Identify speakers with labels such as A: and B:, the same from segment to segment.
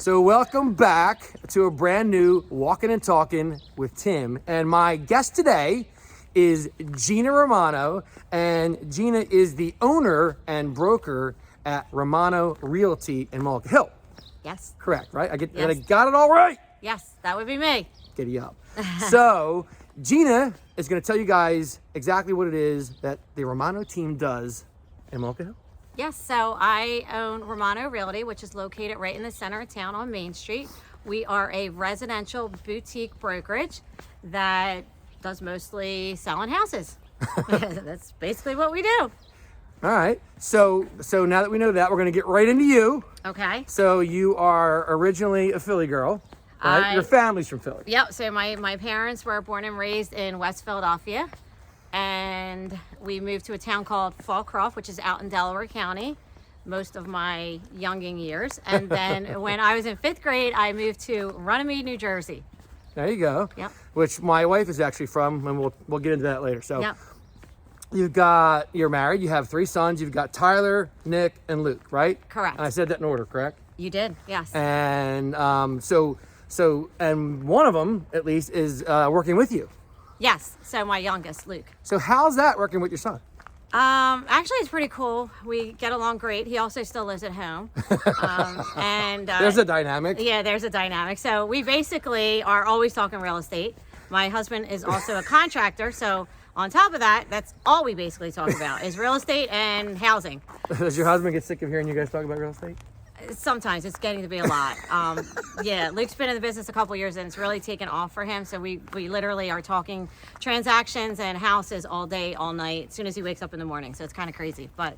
A: So welcome back to a brand new Walkin and Talkin with Tim. And my guest today is Gina Romano. And Gina is the owner and broker at Romano Realty in Walkin Hill.
B: Yes.
A: Correct, right? I
B: Yes.
A: got it all right.
B: Yes, that would be me.
A: Giddy up. So Gina is going to tell you guys exactly what it is that the Romano team does in Walkin Hill.
B: Yes, so I own Romano Realty, which is located right in the center of town on Main Street. We are a residential boutique brokerage that does mostly selling houses. That's basically what we do.
A: All right. So now that we know that, we're going to get right into you.
B: Okay.
A: So you are originally a Philly girl, right? Your family's from Philly.
B: Yep, so my parents were born and raised in West Philadelphia. And we moved to a town called Fallcroft, which is out in Delaware County, most of my younging years. And then when I was in 5th grade, I moved to Runnymede, New Jersey.
A: There you go.
B: Yep.
A: Which my wife is actually from, and we'll get into that later. So
B: Yep.
A: you're married, you have 3 sons, you've got Tyler, Nick, and Luke, right?
B: Correct.
A: And I said that in order, correct?
B: You did, yes.
A: And so and one of them at least is working with you.
B: Yes, so my youngest, Luke.
A: So how's that working with your son?
B: Actually, it's pretty cool. We get along great. He also still lives at home.
A: There's a dynamic.
B: Yeah, there's a dynamic. So we basically are always talking real estate. My husband is also a contractor, so on top of that, that's all we basically talk about is real estate and housing.
A: Does your husband get sick of hearing you guys talk about real estate?
B: Sometimes it's getting to be a lot. Yeah, Luke's been in the business a couple years and it's really taken off for him. So we literally are talking transactions and houses all day, all night, as soon as he wakes up in the morning. So it's kind of crazy, but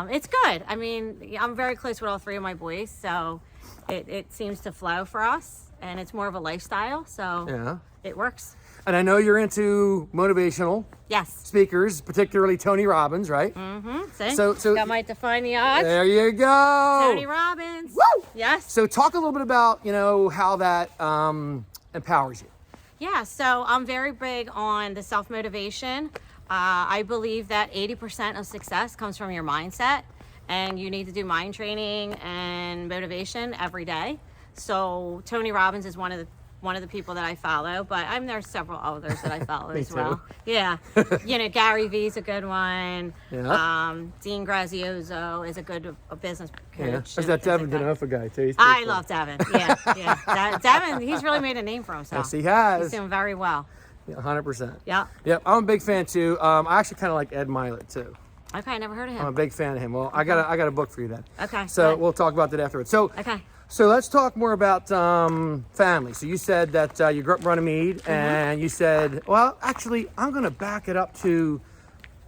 B: it's good. I mean, I'm very close with all 3 of my boys, so it seems to flow for us, and it's more of a lifestyle. So
A: Yeah.
B: it works.
A: And I know you're into motivational
B: Yes.
A: speakers, particularly Tony Robbins, right?
B: See?
A: So
B: Got my Define the Odds.
A: there you go.
B: Tony Robbins.
A: Woo!
B: Yes.
A: So talk a little bit about, how that empowers you.
B: Yeah, so I'm very big on the self-motivation. I believe that 80% of success comes from your mindset, and you need to do mind training and motivation every day. So Tony Robbins is one of the people that I follow, but there's several others that I follow as well.
A: too.
B: Yeah, Gary Vee's a good one.
A: Yeah.
B: Dean Grazioso is a good business
A: Yeah.
B: coach.
A: There's that
B: Is a
A: Devin
B: good-
A: Denofa guy, too. He's pretty
B: I
A: cool.
B: love Devin. Yeah. Devin, he's really made a name for himself.
A: Yes, he has.
B: He's doing very well.
A: Yeah, 100%.
B: Yeah.
A: Yep, I'm a big fan, too. I actually kind of like Ed Milet, too.
B: Okay, I never heard of
A: I'm a
B: him.
A: big fan of him. Well, I got a book for you then.
B: Okay.
A: So
B: good.
A: we'll talk about that afterwards.
B: Okay.
A: So let's talk more about family. So you said that you grew up in Runnymede, and you said, well, actually, I'm going to back it up to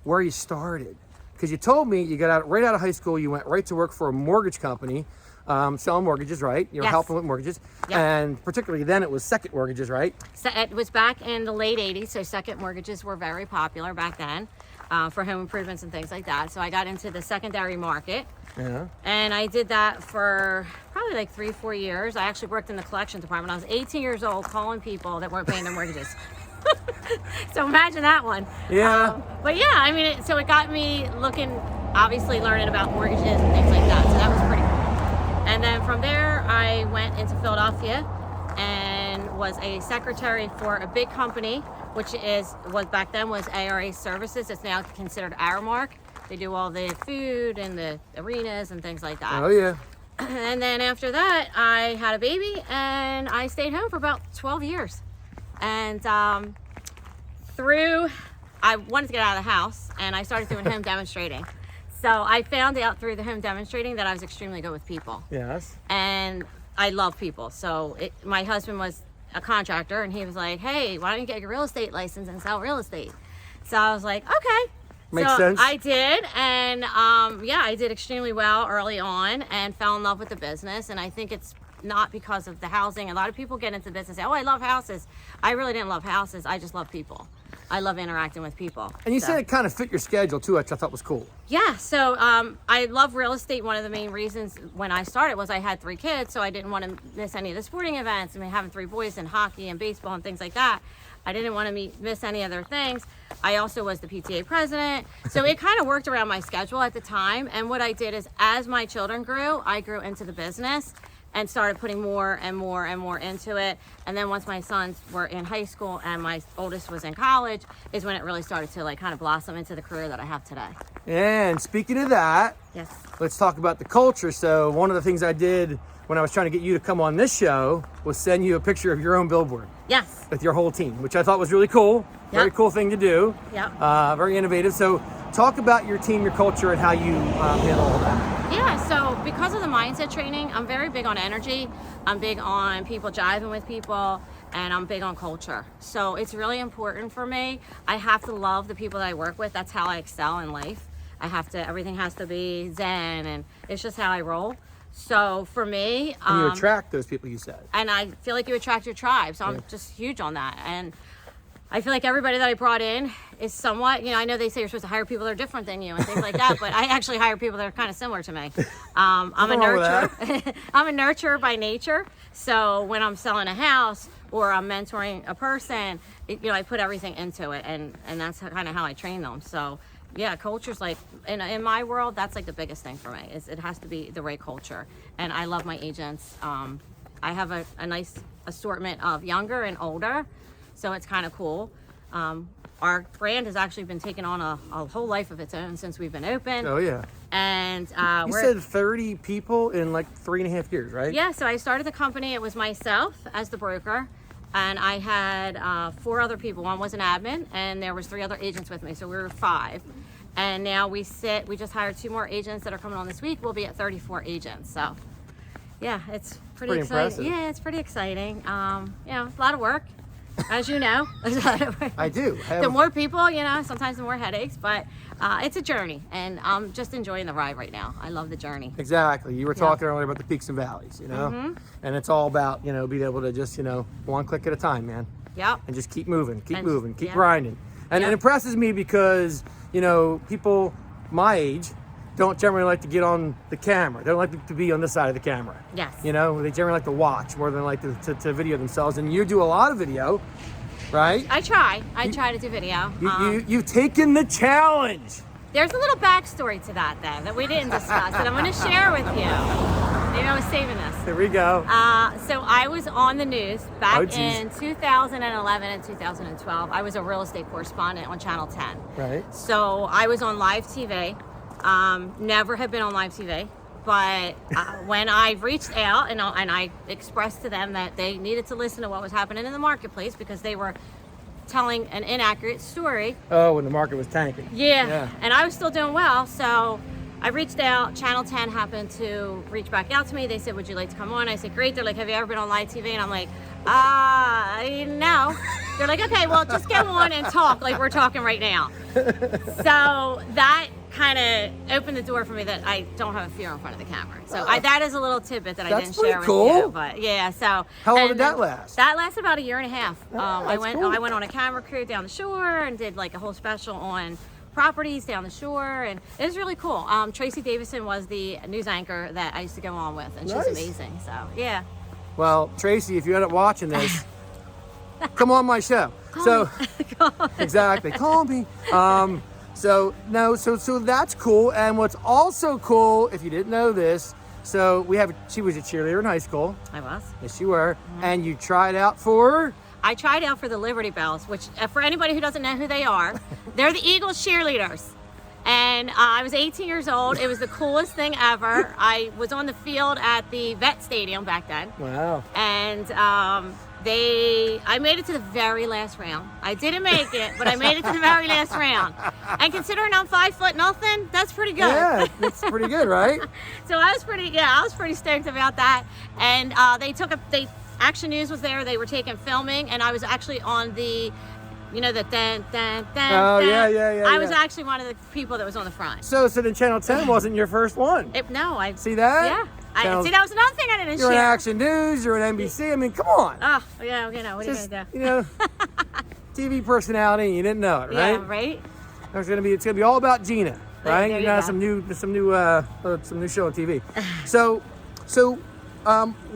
A: where you started. Because you told me you got right out of high school, you went right to work for a mortgage company, selling mortgages, right? You were
B: Yes.
A: helping with mortgages.
B: Yep.
A: And particularly then it was second mortgages, right?
B: So it was back in the late 80s, so second mortgages were very popular back then for home improvements and things like that. So I got into the secondary market.
A: Yeah.
B: And I did that for probably like 3-4 years. I actually worked in the collection department. I was 18 years old calling people that weren't paying their mortgages. So imagine that one.
A: Yeah.
B: But yeah, I mean, so it got me looking, obviously learning about mortgages and things like that. So that was pretty cool. And then from there, I went into Philadelphia and was a secretary for a big company, which was back then was ARA Services. It's now considered Aramark. They do all the food and the arenas and things like that.
A: Oh, yeah.
B: And then after that, I had a baby and I stayed home for about 12 years. And I wanted to get out of the house and I started doing home demonstrating. So I found out through the home demonstrating that I was extremely good with people.
A: Yes.
B: And I love people. So my husband was a contractor and he was like, hey, why don't you get your real estate license and sell real estate? So I was like, okay.
A: Makes sense.
B: I did, and I did extremely well early on and fell in love with the business. And I think it's not because of the housing. A lot of people get into business and say, oh, I love houses. I really didn't love houses. I just love people. I love interacting with people.
A: And you
B: So-
A: said it kind of fit your schedule too, which I thought was cool.
B: Yeah, so I love real estate. One of the main reasons when I started was I had 3 kids, so I didn't want to miss any of the sporting events. I mean, having 3 boys in hockey and baseball and things like that, I didn't want to miss any other things. I also was the PTA president, so it kind of worked around my schedule at the time. And what I did is, as my children grew, I grew into the business. and started putting more and more and more into it. And then once my sons were in high school and my oldest was in college is when it really started to like kind of blossom into the career that I have today.
A: And speaking of that,
B: Yes.
A: let's talk about the culture. So one of the things I did when I was trying to get you to come on this show was send you a picture of your own billboard
B: Yes.
A: with your whole team, which I thought was really cool. Very
B: Yep.
A: cool thing to do.
B: Yep.
A: Very innovative. So talk about your team, your culture, and how you handle all that.
B: Yeah, so because of the mindset training, I'm very big on energy. I'm big on people jiving with people, and I'm big on culture. So it's really important for me. I have to love the people that I work with. That's how I excel in life. Everything has to be zen, and it's just how I roll. So for me,
A: And you attract those people, you said.
B: and I feel like you attract your tribe. So I'm just huge on that. And I feel like everybody that I brought in is somewhat, I know they say you're supposed to hire people that are different than you and things like that, but I actually hire people that are kind of similar to me. I'm a
A: Nothing wrong with
B: nurturer. I'm a nurturer by nature. So when I'm selling a house or I'm mentoring a person, I put everything into it, and that's kind of how I train them. So yeah, culture's like, in my world, that's like the biggest thing for me, is it has to be the right culture. And I love my agents. I have a nice assortment of younger and older, so it's kind of cool. Our brand has actually been taking on a whole life of its own since we've been open.
A: Oh, yeah.
B: And
A: You said 30 people in like 3.5 years, right?
B: yeah, so I started the company. It was myself as the broker, and I had 4 other people. One was an admin, and there was 3 other agents with me, so we were 5. And now we just hired 2 more agents that are coming on this week. We'll be at 34 agents. So yeah, it's pretty exciting.
A: impressive.
B: Yeah, it's pretty exciting. A lot of work, as you know.
A: I do.
B: The more people, sometimes the more headaches, but it's a journey, and I'm just enjoying the ride right now. I love the journey.
A: Exactly. You were talking earlier about the peaks and valleys, and it's all about, being able to just, one click at a time, man.
B: Yep.
A: And just keep moving, keep
B: And-
A: moving, keep
B: yeah.
A: grinding. And
B: Yeah.
A: it impresses me because, people my age don't generally like to get on the camera. They don't like to be on this side of the camera.
B: Yes.
A: They generally like to watch more than like to video themselves. And you do a lot of video, right?
B: I try to do video.
A: You've taken the challenge.
B: There's a little backstory to that, then, that we didn't discuss, that I'm going to share with you. Maybe I was saving this.
A: Here we go.
B: So I was on the news back
A: Oh, geez.
B: in 2011 and 2012. I was a real estate correspondent on Channel 10.
A: Right.
B: So I was on live TV. Never had been on live TV. But when I reached out and I expressed to them that they needed to listen to what was happening in the marketplace because they were telling an inaccurate story.
A: Oh, when the market was tanking.
B: Yeah. And I was still doing well, so I reached out. Channel 10 happened to reach back out to me. They said, would you like to come on? I said, great. They're like, have you ever been on live TV? And I'm like, no. They're like, okay, well, just go on and talk like we're talking right now. So that kind of opened the door for me that I don't have a fear in front of the camera. So that is a little tidbit that I
A: That's
B: didn't
A: pretty
B: share
A: cool.
B: with you. But yeah, so.
A: How long
B: and
A: did that last?
B: That lasted about 1.5 years. I
A: that's cool.
B: went on a camera crew down the shore and did like a whole special on properties down the shore, and it was really cool. Tracy Davison was the news anchor that I used to go on with, and
A: Nice.
B: she's amazing. So yeah.
A: Well, Tracy, if you end up watching this, come on my show. Exactly, call me. So that's cool. And what's also cool, if you didn't know this, she was a cheerleader in high school.
B: I was.
A: Yes, you were. And you tried out for.
B: I tried out for the Liberty Bells, which for anybody who doesn't know who they are, they're the Eagles cheerleaders. And I was 18 years old. It was the coolest thing ever. I was on the field at the Vet Stadium back then.
A: Wow.
B: And I made it to the very last round. I didn't make it, but I made it to the very last round. And considering I'm 5'0", that's pretty good.
A: Yeah, that's pretty good, right?
B: So I was pretty stoked about that. And Action News was there. They were taking filming, and I was actually on the, the dun, dun, dun,
A: Oh,
B: dun.
A: yeah.
B: I was actually one of the people that was on the front.
A: So then Channel 10 wasn't your first one.
B: See
A: that?
B: Yeah.
A: Channel-
B: That was another thing I didn't
A: You're on
B: share.
A: Action News, you're on NBC. I mean, come on.
B: Oh, yeah, what
A: Just,
B: are you going to do?
A: TV personality, and you didn't know it, right?
B: Yeah, right?
A: It's gonna be all about Gina, right?
B: There you
A: got
B: go.
A: some new show on TV. So,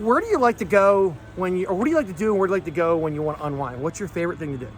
A: where do you like to go what do you like to do, and where do you like to go when you want to unwind? What's your favorite thing to do?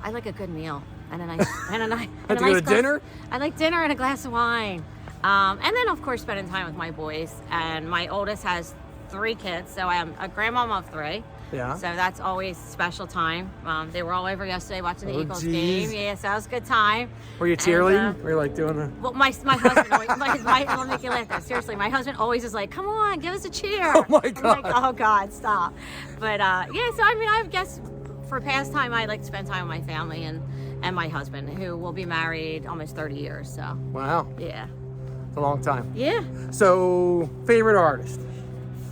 B: I like a good meal and a nice
A: Like to go to dinner?
B: I like dinner and a glass of wine. And then, of course, spending time with my boys. And my oldest has 3 kids, so I am a grandmom of 3.
A: Yeah.
B: So that's always special time. They were all over yesterday watching the Eagles
A: geez.
B: game. Yeah, so that was a good time.
A: Were you cheerleading? Were you like doing the...
B: Well, my husband always, I'll make you laugh though. Seriously, my husband always is like, come on, give us a cheer.
A: Oh my God.
B: I'm like, oh God, stop. But yeah, so I mean, I guess for pastime, I like to spend time with my family and my husband, who will be married almost 30 years. So
A: Wow.
B: yeah.
A: It's a long time.
B: Yeah.
A: So, favorite artist?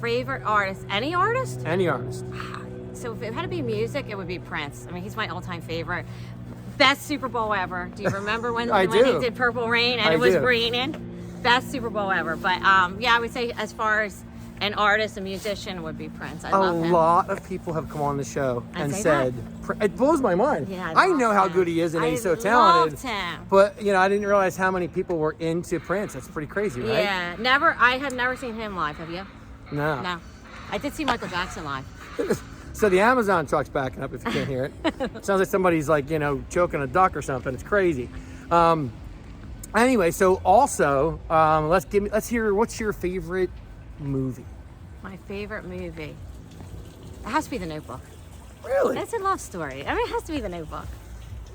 B: Favorite artist? Any artist?
A: Any artist.
B: So if it had to be music, it would be Prince. I mean, he's my all-time favorite. Best Super Bowl ever. Do you remember when he did Purple Rain and it was raining? Best Super Bowl ever. But yeah, I would say as far as an artist, a musician, would be Prince. I love him.
A: A lot of people have come on the show and said,
B: that?
A: It blows my mind.
B: Yeah,
A: I know how
B: him.
A: good he is and he's so
B: I
A: talented.
B: loved him.
A: But, you know, I didn't realize how many people were into Prince. That's pretty crazy, right?
B: Yeah, I have never seen him live. Have you?
A: No.
B: No. I did see Michael Jackson live.
A: So the Amazon truck's backing up if you can't hear it. Sounds like somebody's like, you know, choking a duck or something. It's crazy. Anyway, so also, let's hear, what's your favorite movie?
B: My favorite movie. It has to be The Notebook.
A: Really?
B: It's a love story. I mean, it has to be The Notebook.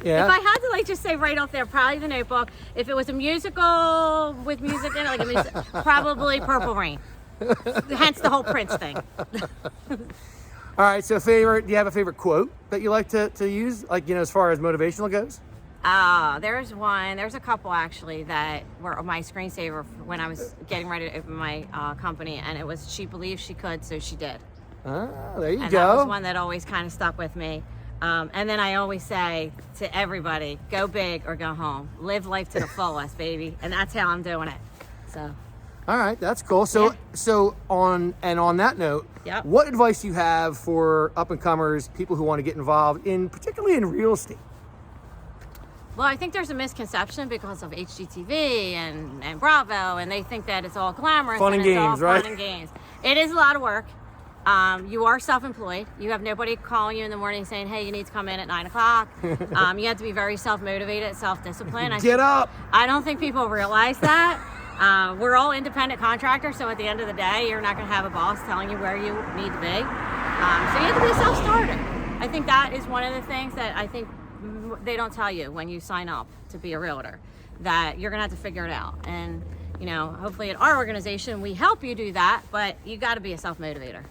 A: Yeah.
B: If I had to like just say right off there, probably The Notebook. If it was a musical with music in it, like a music, probably Purple Rain. Hence the whole Prince thing.
A: All right, so do you have a favorite quote that you like to use, like, you know, as far as motivational goes?
B: There's a couple actually that were my screensaver when I was getting ready to open my company, and it was, she believed she could, so she did.
A: Ah, there you
B: And
A: go.
B: that was one that always kind of stuck with me. And then I always say to everybody, go big or go home. Live life to the fullest, baby. And that's how I'm doing it. So.
A: All right, that's cool. So, on that note,
B: Yep.
A: what advice do you have for up and comers, people who want to get involved particularly in real estate?
B: Well, I think there's a misconception because of HGTV and Bravo, and they think that it's all glamorous.
A: Fun and games,
B: it's all
A: right?
B: Fun and games. It is a lot of work. You are self-employed. You have nobody calling you in the morning saying, hey, you need to come in at 9 o'clock. You have to be very self-motivated, self-disciplined.
A: Get up!
B: I don't think people realize that. We're all independent contractors, so at the end of the day, you're not going to have a boss telling you where you need to be. So you have to be a self-starter. I think that is one of the things that I think they don't tell you when you sign up to be a realtor, that you're going to have to figure it out. And, you know, hopefully at our organization, we help you do that, but you got to be a self-motivator.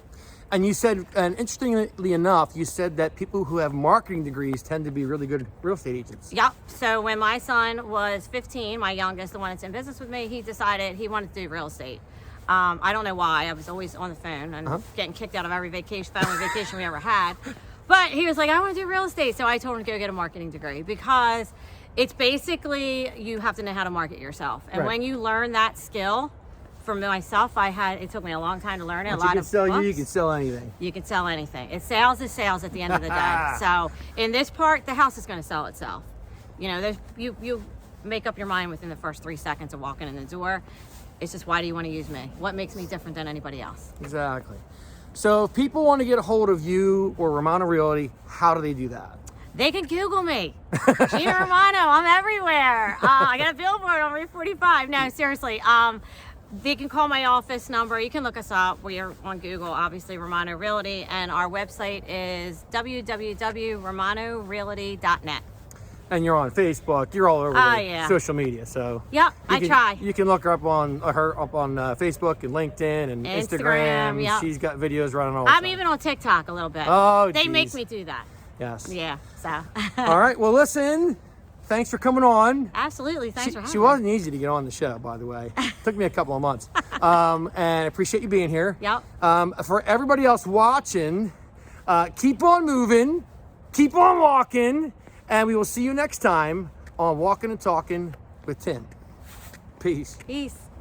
A: And you said, and interestingly enough, you said that people who have marketing degrees tend to be really good real estate agents.
B: Yep. So when my son was 15, my youngest, the one that's in business with me, he decided he wanted to do real estate. I don't know why. I was always on the phone and getting kicked out of every family vacation we ever had. But he was like, I want to do real estate. So I told him to go get a marketing degree, because it's basically, you have to know how to market yourself. And when you learn that skill, for myself, it took me a long time to learn it.
A: Once you can sell anything. You can sell anything.
B: It's sales is sales at the end of the day. So in this part, the house is going to sell itself. You know, you make up your mind within the first 3 seconds of walking in the door. It's just, why do you want to use me? What makes me different than anybody else?
A: Exactly. So if people want to get a hold of you or Romano Realty, how do they do that?
B: They can Google me. Gina Romano, I'm everywhere. I got a billboard on Route 45. No, seriously. They can call my office number. You can look us up. We are on Google, obviously, Romano Realty, and our website is www.romanorealty.net.
A: And you're on Facebook. You're all over social media. So
B: yep, I try.
A: You can look her up on Facebook and LinkedIn and Instagram.
B: Yep.
A: She's got videos running all the time.
B: I'm even on TikTok a little bit.
A: Oh,
B: they make me do that.
A: Yes.
B: Yeah. So.
A: All right. Well, listen. Thanks for coming on.
B: Absolutely. Thanks for having me.
A: She wasn't easy to get on the show, by the way. Took me a couple of months. And I appreciate you being here.
B: Yep.
A: For everybody else watching, keep on moving, keep on walking, and we will see you next time on Walkin' and Talkin' with Tim. Peace.
B: Peace.